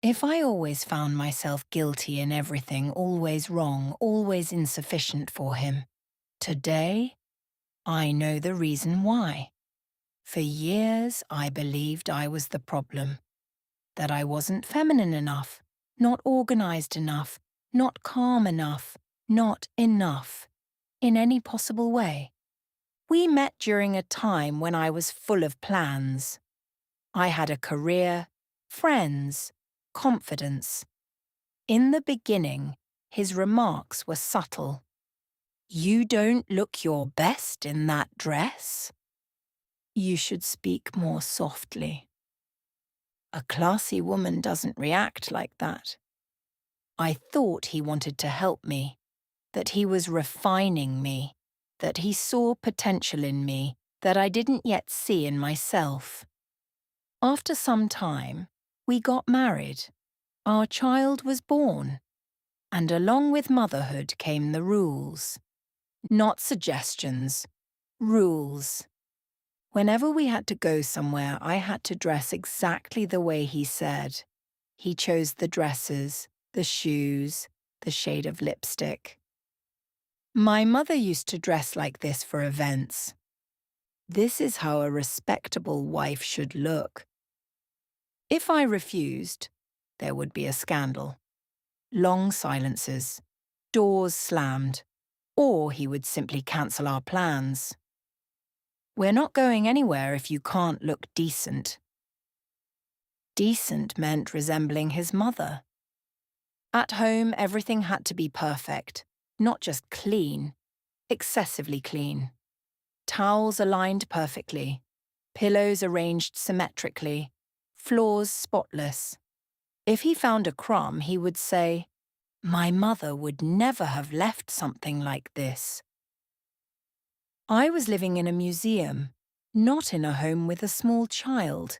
If I always found myself guilty in everything, always wrong, always insufficient for him, today I know the reason why. For years I believed I was the problem, that I wasn't feminine enough, not organized enough, not calm enough, not enough, in any possible way. We met during a time when I was full of plans. I had a career, friends, confidence. In the beginning, his remarks were subtle. "You don't look your best in that dress." "You should speak more softly." A classy woman doesn't react like that. I thought he wanted to help me, that he was refining me, that he saw potential in me that I didn't yet see in myself. After some time, we got married. Our child was born. And along with motherhood came the rules. Not suggestions, rules. Whenever we had to go somewhere, I had to dress exactly the way he said. He chose the dresses, the shoes, the shade of lipstick. My mother used to dress like this for events. This is how a respectable wife should look. If I refused, there would be a scandal. Long silences, doors slammed, or he would simply cancel our plans. "We're not going anywhere if you can't look decent." Decent meant resembling his mother. At home, everything had to be perfect, not just clean, excessively clean. Towels aligned perfectly, pillows arranged symmetrically, floors spotless. If he found a crumb, he would say, "My mother would never have left something like this." I was living in a museum, not in a home with a small child.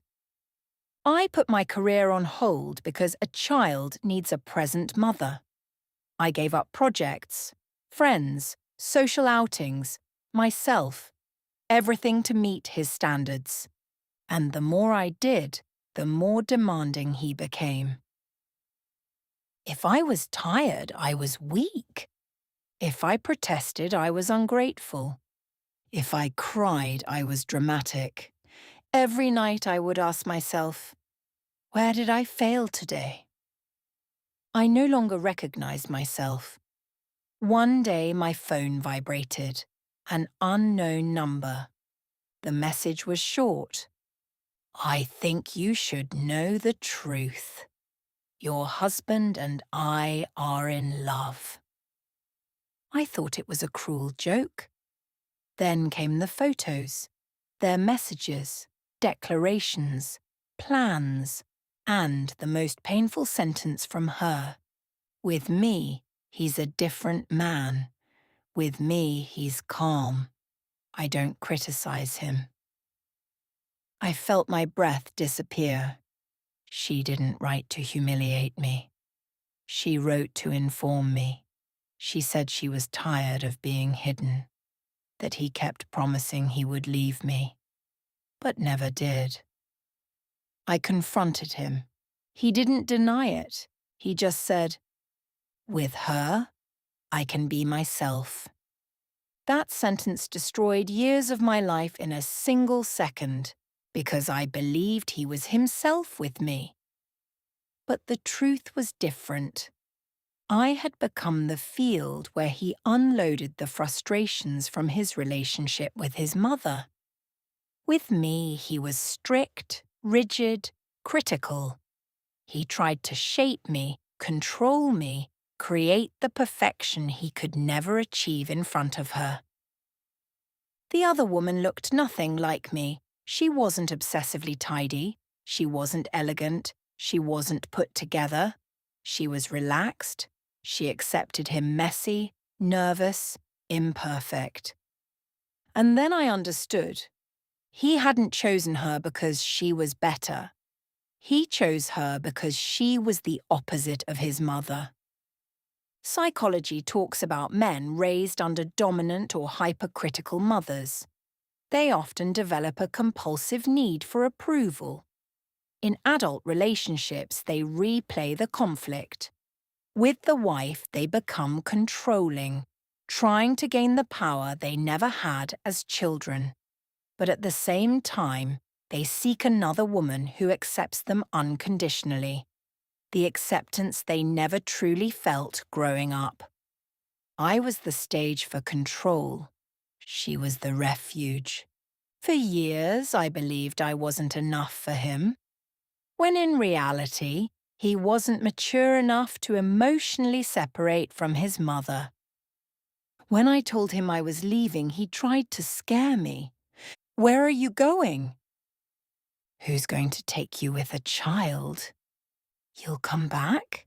I put my career on hold because a child needs a present mother. I gave up projects, friends, social outings, myself, everything to meet his standards. And the more I did, the more demanding he became. If I was tired, I was weak. If I protested, I was ungrateful. If I cried, I was dramatic. Every night I would ask myself, where did I fail today? I no longer recognized myself. One day my phone vibrated, an unknown number. The message was short. "I think you should know the truth. Your husband and I are in love." I thought it was a cruel joke. Then came the photos, their messages, declarations, plans, and the most painful sentence from her. "With me, he's a different man. With me, he's calm. I don't criticize him." I felt my breath disappear. She didn't write to humiliate me. She wrote to inform me. She said she was tired of being hidden, that he kept promising he would leave me, but never did. I confronted him. He didn't deny it. He just said, "With her, I can be myself." That sentence destroyed years of my life in a single second, because I believed he was himself with me. But the truth was different. I had become the field where he unloaded the frustrations from his relationship with his mother. With me, he was strict, rigid, critical. He tried to shape me, control me, create the perfection he could never achieve in front of her. The other woman looked nothing like me. She wasn't obsessively tidy. She wasn't elegant. She wasn't put together. She was relaxed. She accepted him messy, nervous, imperfect. And then I understood. He hadn't chosen her because she was better. He chose her because she was the opposite of his mother. Psychology talks about men raised under dominant or hypercritical mothers. They often develop a compulsive need for approval. In adult relationships, they replay the conflict. With the wife, they become controlling, trying to gain the power they never had as children. But at the same time, they seek another woman who accepts them unconditionally, the acceptance they never truly felt growing up. I was the stage for control. She was the refuge. For years, I believed I wasn't enough for him, when in reality, he wasn't mature enough to emotionally separate from his mother. When I told him I was leaving, he tried to scare me. "Where are you going?" "Who's going to take you with a child? You'll come back?"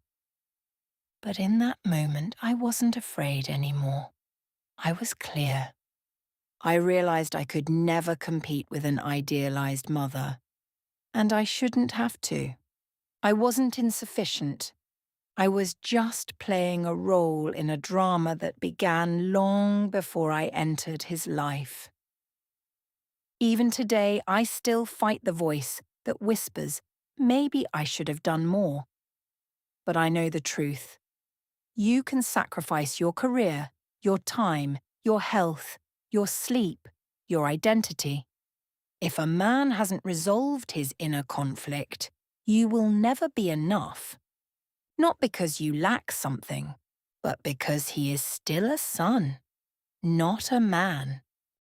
But in that moment, I wasn't afraid anymore. I was clear. I realized I could never compete with an idealized mother. And I shouldn't have to. I wasn't insufficient. I was just playing a role in a drama that began long before I entered his life. Even today, I still fight the voice that whispers, maybe I should have done more. But I know the truth. You can sacrifice your career, your time, your health, your sleep, your identity. If a man hasn't resolved his inner conflict, you will never be enough. Not because you lack something, but because he is still a son, not a man.